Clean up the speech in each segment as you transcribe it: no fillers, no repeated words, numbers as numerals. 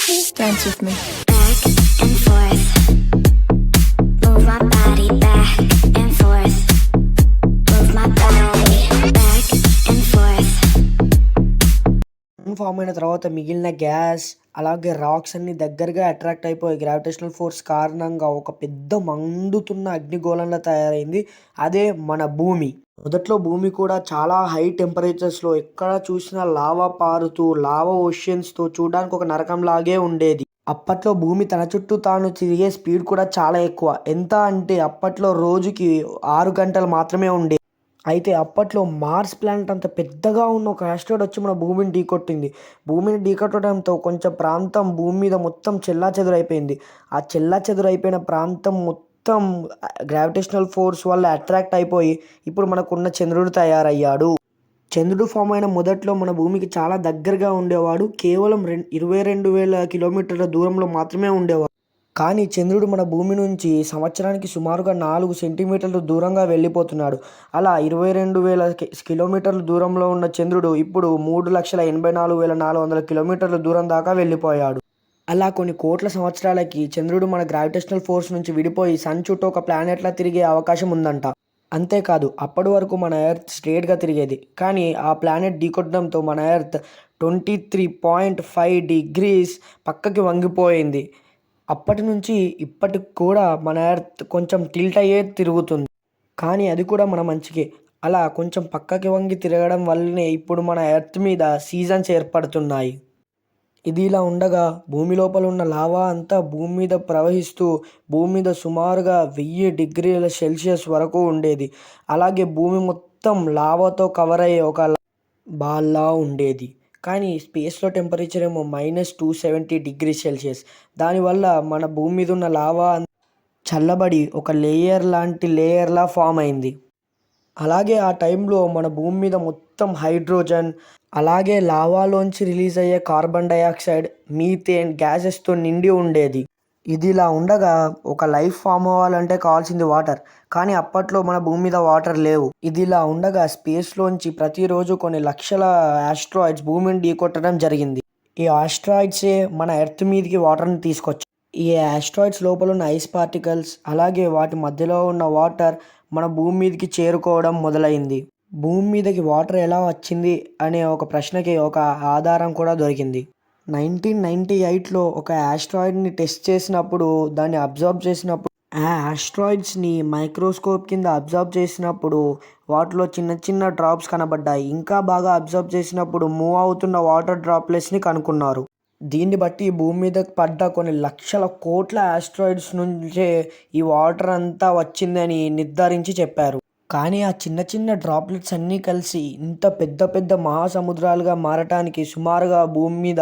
Dance with me. Back and forth, move my body back and forth, move my body back and forth. Form అయిన తర్వాత మిగిలిన gas అలాగే racks అన్ని దగ్గరగా attract అయిపోయి gravitational force కారణంగా ఒక పెద్ద మండుతున్న అగ్నిగోళంలా తయారైంది. అదే మన భూమి. మొదట్లో భూమి కూడా చాలా హై టెంపరేచర్స్లో ఎక్కడ చూసినా లావా పారుతూ లావా ఓషియన్స్తో చూడడానికి ఒక నరకంలాగే ఉండేది. అప్పట్లో భూమి తన చుట్టూ తాను తిరిగే స్పీడ్ కూడా చాలా ఎక్కువ. ఎంత అంటే అప్పట్లో రోజుకి 6 గంటలు మాత్రమే ఉండేది. అయితే అప్పట్లో మార్స్ ప్లానెట్ అంత పెద్దగా ఉన్న ఒక ఆస్ట్రాయిడ్ వచ్చి మన భూమిని ఢీకొట్టింది. భూమిని ఢీకొట్టడంతో కొంచెం ప్రాంతం భూమి మీద మొత్తం చెల్లాచెదురైపోయింది. ఆ చెల్లాచెదురైపోయిన ప్రాంతం మొత్తం గ్రావిటేషనల్ ఫోర్స్ వల్ల అట్రాక్ట్ అయిపోయి ఇప్పుడు మనకున్న చంద్రుడు తయారయ్యాడు. చంద్రుడు ఫామ్ అయిన మొదట్లో మన భూమికి చాలా దగ్గరగా ఉండేవాడు. కేవలం 22,000 కిలోమీటర్ల దూరంలో మాత్రమే ఉండేవాడు. కానీ చంద్రుడు మన భూమి నుంచి సంవత్సరానికి సుమారుగా 4 సెంటీమీటర్లు దూరంగా వెళ్ళిపోతున్నాడు. అలా 22,000 కిలోమీటర్ల దూరంలో ఉన్న చంద్రుడు ఇప్పుడు 3,84,400 కిలోమీటర్ల దూరం దాకా వెళ్ళిపోయాడు. అలా కొన్ని కోట్ల సంవత్సరాలకి చంద్రుడు మన గ్రావిటేషనల్ ఫోర్స్ నుంచి విడిపోయి సన్ చుట్టూ ఒక ప్లానెట్లా తిరిగే అవకాశం ఉందంట. అంతేకాదు అప్పటి వరకు మన ఎర్త్ స్ట్రేట్గా తిరిగేది. కానీ ఆ ప్లానెట్ ఢీకొట్టడంతో మన ఎర్త్ 23.5 డిగ్రీస్ పక్కకి వంగిపోయింది. అప్పటి నుంచి ఇప్పటికి కూడా మన ఎర్త్ కొంచెం టిల్ట్ అయ్యే తిరుగుతుంది. కానీ అది కూడా మన మంచికే. అలా కొంచెం పక్కకి వంగి తిరగడం వల్లనే ఇప్పుడు మన ఎర్త్ మీద సీజన్స్ ఏర్పడుతున్నాయి. ఇది ఇలా ఉండగా భూమి లోపల ఉన్న లావా అంతా భూమి మీద ప్రవహిస్తూ భూమి మీద సుమారుగా 1000 డిగ్రీల సెల్సియస్ వరకు ఉండేది. అలాగే భూమి మొత్తం లావాతో కవర్ అయ్యే ఒక బాల్లా ఉండేది. కానీ స్పేస్లో టెంపరేచర్ ఏమో -270 డిగ్రీ సెల్సియస్. దానివల్ల మన భూమి మీద ఉన్న లావా చల్లబడి ఒక లేయర్లా ఫామ్ అయింది. అలాగే ఆ టైంలో మన భూమి మీద మొత్తం హైడ్రోజన్ అలాగే లావాలోంచి రిలీజ్ అయ్యే కార్బన్ డైఆక్సైడ్ మీథేన్ గ్యాసెస్తో నిండి ఉండేది. ఇది ఇలా ఉండగా ఒక లైఫ్ ఫామ్ అవ్వాలంటే కావాల్సింది వాటర్. కానీ అప్పట్లో మన భూమి మీద వాటర్ లేవు. ఇది ఇలా ఉండగా స్పేస్లోంచి ప్రతిరోజు కొన్ని లక్షల ఆస్ట్రాయిడ్స్ భూమిని ఢీకొట్టడం జరిగింది. ఈ ఆస్ట్రాయిడ్సే మన ఎర్త్ మీదకి వాటర్ని తీసుకొచ్చాయి. ఈ ఆస్ట్రాయిడ్స్ లోపల ఉన్న ఐస్ పార్టికల్స్ అలాగే వాటి మధ్యలో ఉన్న వాటర్ మన భూమి మీదకి చేరుకోవడం మొదలైంది. భూమి మీదకి వాటర్ ఎలా వచ్చింది అనే ఒక ప్రశ్నకి ఒక ఆధారం కూడా దొరికింది. 1998లో ఒక ఆస్ట్రాయిడ్ని టెస్ట్ చేసినప్పుడు దాన్ని అబ్జర్వ్ చేసినప్పుడు ఆ ఆస్ట్రాయిడ్స్ని మైక్రోస్కోప్ కింద అబ్జర్వ్ చేసినప్పుడు వాటిలో చిన్న చిన్న డ్రాప్స్ కనబడ్డాయి. ఇంకా బాగా అబ్జర్వ్ చేసినప్పుడు మూవ్ అవుతున్న వాటర్ డ్రాప్లెట్స్ని కనుక్కున్నారు. దీన్ని బట్టి భూమి మీద పడ్డ కొన్ని లక్షల కోట్ల ఆస్ట్రాయిడ్స్ నుంచే ఈ వాటర్ అంతా వచ్చిందని నిర్ధారించి చెప్పారు. కానీ ఆ చిన్న చిన్న డ్రాప్లెట్స్ అన్నీ కలిసి ఇంత పెద్ద పెద్ద మహాసముద్రాలుగా మారటానికి సుమారుగా భూమి మీద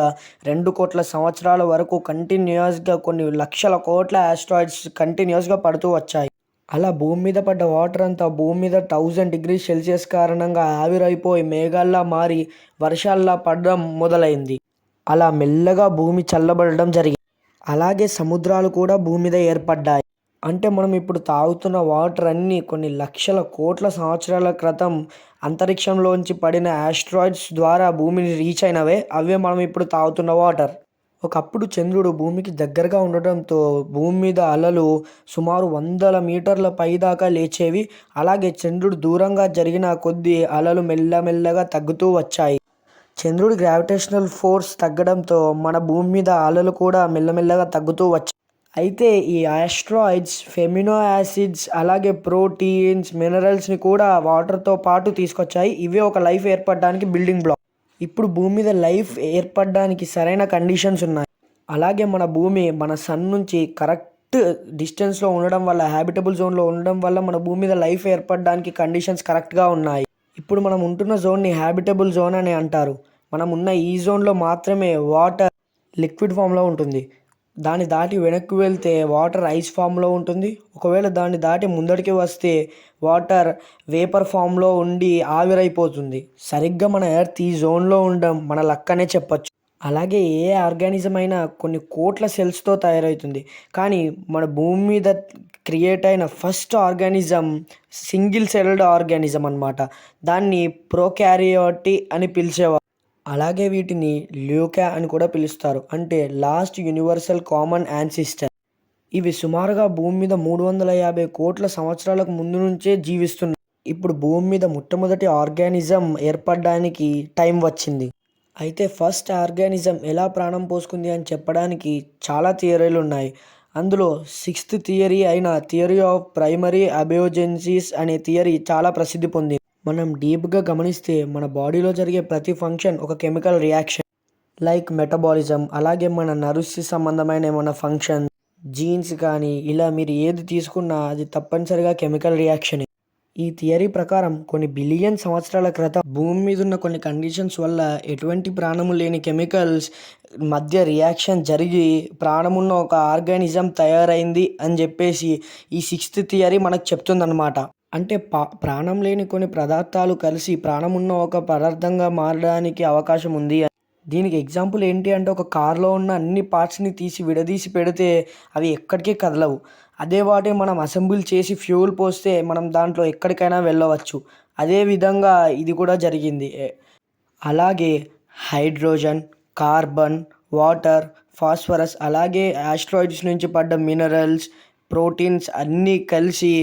2 కోట్ల సంవత్సరాల వరకు కంటిన్యూస్గా కొన్ని లక్షల కోట్ల ఆస్ట్రాయిడ్స్ కంటిన్యూస్గా పడుతూ వచ్చాయి. అలా భూమి మీద పడ్డ వాటర్ అంతా భూమి మీద 1000 డిగ్రీ సెల్సియస్ కారణంగా ఆవిరైపోయి మేఘాల్లా మారి వర్షాల్లా పడడం మొదలైంది. అలా మెల్లగా భూమి చల్లబడడం జరిగింది. అలాగే సముద్రాలు కూడా భూమి మీద ఏర్పడ్డాయి. అంటే మనం ఇప్పుడు తాగుతున్న వాటర్ అన్నీ కొన్ని లక్షల కోట్ల సంవత్సరాల క్రితం అంతరిక్షంలోంచి పడిన ఆస్ట్రాయిడ్స్ ద్వారా భూమిని రీచ్ అయినవే. అవే మనం ఇప్పుడు తాగుతున్న వాటర్. ఒకప్పుడు చంద్రుడు భూమికి దగ్గరగా ఉండటంతో భూమి మీద అలలు సుమారు 100 మీటర్ల పైదాకా లేచేవి. అలాగే చంద్రుడు దూరంగా జరిగిన కొద్దీ అలలు మెల్లమెల్లగా తగ్గుతూ వచ్చాయి. చంద్రుడి గ్రావిటేషనల్ ఫోర్స్ తగ్గడంతో మన భూమి మీద అలలు కూడా మెల్లమెల్లగా తగ్గుతూ వచ్చాయి. అయితే ఈ ఆస్ట్రాయిడ్స్ ఫెమినో యాసిడ్స్ అలాగే ప్రోటీన్స్ మినరల్స్ని కూడా వాటర్తో పాటు తీసుకొచ్చాయి. ఇవే ఒక లైఫ్ ఏర్పడడానికి బిల్డింగ్ బ్లాక్. ఇప్పుడు భూమి మీద లైఫ్ ఏర్పడడానికి సరైన కండిషన్స్ ఉన్నాయి. అలాగే మన భూమి మన సన్ నుంచి కరెక్ట్ డిస్టెన్స్లో ఉండడం వల్ల హ్యాబిటబుల్ జోన్లో ఉండడం వల్ల మన భూమి మీద లైఫ్ ఏర్పడడానికి కండిషన్స్ కరెక్ట్గా ఉన్నాయి. ఇప్పుడు మనం ఉంటున్న జోన్ని హ్యాబిటబుల్ జోన్ అని అంటారు. మనం ఉన్న ఈ జోన్లో మాత్రమే వాటర్ లిక్విడ్ ఫామ్లో ఉంటుంది. దాన్ని దాటి వెనక్కి వెళ్తే వాటర్ ఐస్ ఫామ్లో ఉంటుంది. ఒకవేళ దాన్ని దాటి ముందడికి వస్తే వాటర్ వేపర్ ఫామ్లో ఉండి ఆవిరైపోతుంది. సరిగ్గా మన ఎర్త్ ఈ జోన్లో ఉండడం మన లక్ అనే చెప్పచ్చు. అలాగే ఏ ఆర్గానిజం అయినా కొన్ని కోట్ల సెల్స్తో తయారవుతుంది. కానీ మన భూమి మీద క్రియేట్ అయిన first organism single celled organism అన్నమాట. దాన్ని ప్రోకారియోటి అని పిలిచేవారు. అలాగే వీటిని ల్యూకా అని కూడా పిలుస్తారు, అంటే లాస్ట్ యూనివర్సల్ కామన్ యాన్సిస్టర్. ఇవి సుమారుగా భూమి మీద 350 కోట్ల సంవత్సరాలకు ముందు నుంచే జీవిస్తున్నాయి. ఇప్పుడు భూమి మీద మొట్టమొదటి ఆర్గానిజం ఏర్పడడానికి టైం వచ్చింది. అయితే ఫస్ట్ ఆర్గానిజం ఎలా ప్రాణం పోసుకుంది అని చెప్పడానికి చాలా థియరీలు ఉన్నాయి. అందులో 6th థియరీ అయిన థియరీ ఆఫ్ ప్రైమరీ అబయోజెన్సిస్ అనే థియరీ చాలా ప్రసిద్ధి పొందింది. మనం డీప్గా గమనిస్తే మన బాడీలో జరిగే ప్రతి ఫంక్షన్ ఒక కెమికల్ రియాక్షన్, లైక్ మెటబాలిజం. అలాగే మన నర్వ్స్ సంబంధమైన ఏమైనా ఫంక్షన్, జీన్స్ కానీ ఇలా మీరు ఏది తీసుకున్నా అది తప్పనిసరిగా కెమికల్ రియాక్షనే. ఈ థియరీ ప్రకారం కొన్ని బిలియన్ సంవత్సరాల క్రితం భూమి మీద ఉన్న కొన్ని కండిషన్స్ వల్ల ఎటువంటి ప్రాణము లేని కెమికల్స్ మధ్య రియాక్షన్ జరిగి ప్రాణమున్న ఒక ఆర్గానిజం తయారైంది అని చెప్పేసి ఈ 6th థియరీ మనకు చెప్తుందన్నమాట. అంటే ప్రాణం లేని కొన్ని పదార్థాలు కలిసి ప్రాణమున్న ఒక పదార్థంగా మారడానికి అవకాశం ఉంది. దీనికి ఎగ్జాంపుల్ ఏంటి అంటే, ఒక కార్లో ఉన్న అన్ని పార్ట్స్ని విడదీసి పెడితే అవి ఎక్కడికి కదలవు. అదే వాటిని మనం అసెంబుల్ చేసి ఫ్యూల్ పోస్తే మనం దాంట్లో ఎక్కడికైనా వెళ్ళవచ్చు. అదే విధంగా ఇది కూడా జరిగింది. అలాగే హైడ్రోజన్, కార్బన్, వాటర్, ఫాస్ఫరస్, అలాగే ఆస్ట్రాయిడ్స్ నుంచి పడ్డ మినరల్స్, ప్రోటీన్స్ అన్నీ కలిసి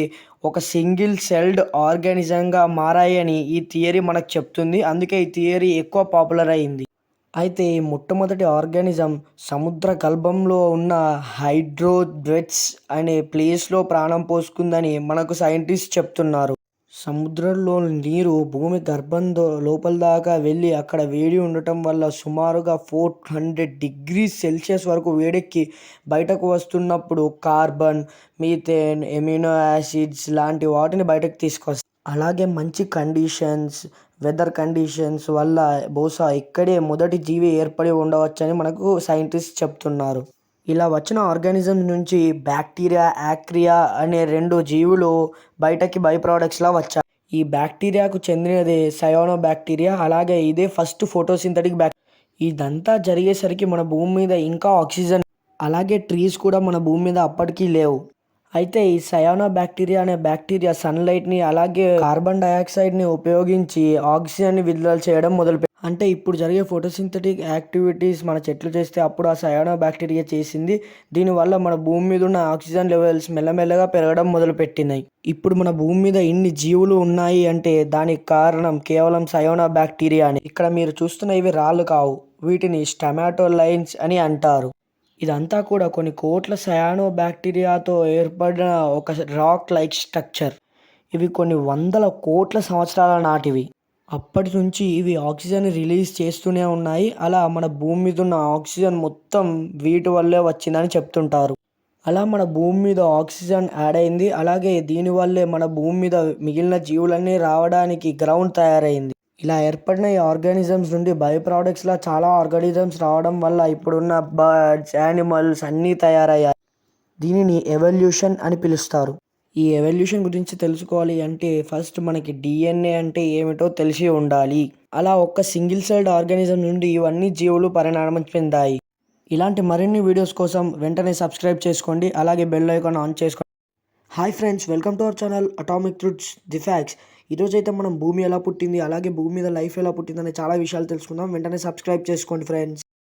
ఒక సింగిల్ సెల్డ్ ఆర్గానిజంగా మారాయని ఈ థియరీ మనకు చెప్తుంది. అందుకే ఈ థియరీ ఎక్కువ పాపులర్ అయింది. అయితే ఈ మొట్టమొదటి ఆర్గానిజం సముద్ర గర్భంలో ఉన్న హైడ్రోడ్వెట్స్ అనే ప్లేస్లో ప్రాణం పోసుకుందని మనకు సైంటిస్ట్ చెప్తున్నారు. సముద్రంలో నీరు భూమి గర్భం లోపల దాకా వెళ్ళి అక్కడ వేడి ఉండటం వల్ల సుమారుగా 400 degrees Celsius వరకు వేడెక్కి బయటకు వస్తున్నప్పుడు కార్బన్, మీథేన్, ఎమినో యాసిడ్స్ లాంటి వాటిని బయటకు తీసుకొస్తాయి. అలాగే మంచి కండిషన్స్, వెదర్ కండిషన్స్ వల్ల బహుశా ఇక్కడే మొదటి జీవి ఏర్పడి ఉండవచ్చని మనకు సైంటిస్ట్ చెప్తున్నారు. ఇలా వచ్చిన ఆర్గానిజం నుంచి బ్యాక్టీరియా, ఆర్కియా అనే 2 జీవులు బయటకి బై ప్రోడక్ట్స్లా వచ్చాయి. ఈ బ్యాక్టీరియాకు చెందినదే సయానోబ్యాక్టీరియా. అలాగే ఇదే ఫస్ట్ ఫోటోసింథటిక్ ఇదంతా జరిగేసరికి మన భూమి మీద ఇంకా ఆక్సిజన్, అలాగే ట్రీస్ కూడా మన భూమి మీద అప్పటికీ లేవు. అయితే ఈ సయానోబ్యాక్టీరియా అనే బ్యాక్టీరియా సన్లైట్ని అలాగే కార్బన్ డయాక్సైడ్ని ఉపయోగించి ఆక్సిజన్ని విడుదల చేయడం అంటే ఇప్పుడు జరిగే ఫోటోసింథటిక్ యాక్టివిటీస్ మన చెట్లు చేస్తే అప్పుడు ఆ సయానోబ్యాక్టీరియా చేసింది. దీనివల్ల మన భూమి మీద ఉన్న ఆక్సిజన్ లెవెల్స్ మెల్లమెల్లగా పెరగడం మొదలుపెట్టినాయి. ఇప్పుడు మన భూమి మీద ఇన్ని జీవులు ఉన్నాయి అంటే దానికి కారణం కేవలం సయానోబ్యాక్టీరియా అని. ఇక్కడ మీరు చూస్తున్న ఇవి రాళ్ళు కావు, వీటిని స్టమాటోలైన్స్ అని అంటారు. ఇదంతా కూడా కొన్ని కోట్ల సయానోబ్యాక్టీరియాతో ఏర్పడిన ఒక రాక్ లైక్ స్ట్రక్చర్. ఇవి కొన్ని వందల కోట్ల సంవత్సరాల నాటివి. అప్పటి నుంచి ఇవి ఆక్సిజన్ రిలీజ్ చేస్తూనే ఉన్నాయి. అలా మన భూమి మీద ఉన్న ఆక్సిజన్ మొత్తం వీటి వల్లే వచ్చిందని చెప్తుంటారు. అలా మన భూమి మీద ఆక్సిజన్ యాడ్ అయింది. అలాగే దీనివల్లే మన భూమి మీద మిగిలిన జీవులన్నీ రావడానికి గ్రౌండ్ తయారైంది. ఇలా ఏర్పడిన ఈ ఆర్గానిజమ్స్ నుండి బై ప్రోడక్ట్స్లా చాలా ఆర్గానిజమ్స్ రావడం వల్ల ఇప్పుడున్న బర్డ్స్, యానిమల్స్ అన్నీ తయారయ్యాయి. దీనిని ఎవల్యూషన్ అని పిలుస్తారు. ఈ ఎవల్యూషన్ గురించి తెలుసుకోవాలి అంటే ఫస్ట్ మనకి DNA అంటే ఏమిటో తెలిసి ఉండాలి. అలా ఒక సింగిల్ సెల్డ్ ఆర్గానిజం నుండి ఇవన్నీ జీవులు పరిణామం చెందాయి. ఇలాంటి మరిన్ని వీడియోస్ కోసం వెంటనే సబ్స్క్రైబ్ చేసుకోండి, అలాగే బెల్ ఐకాన్ ఆన్ చేసుకోండి. Hi friends, welcome to our channel atomic truths the facts. ఈరోజైతే మనం భూమి ఎలా పుట్టింది, అలాగే భూమి మీద లైఫ్ ఎలా పుట్టింది అనే చాలా విషయాలు తెలుసుకుందాం. వెంటనే సబ్స్క్రైబ్ చేసుకోండి ఫ్రెండ్స్.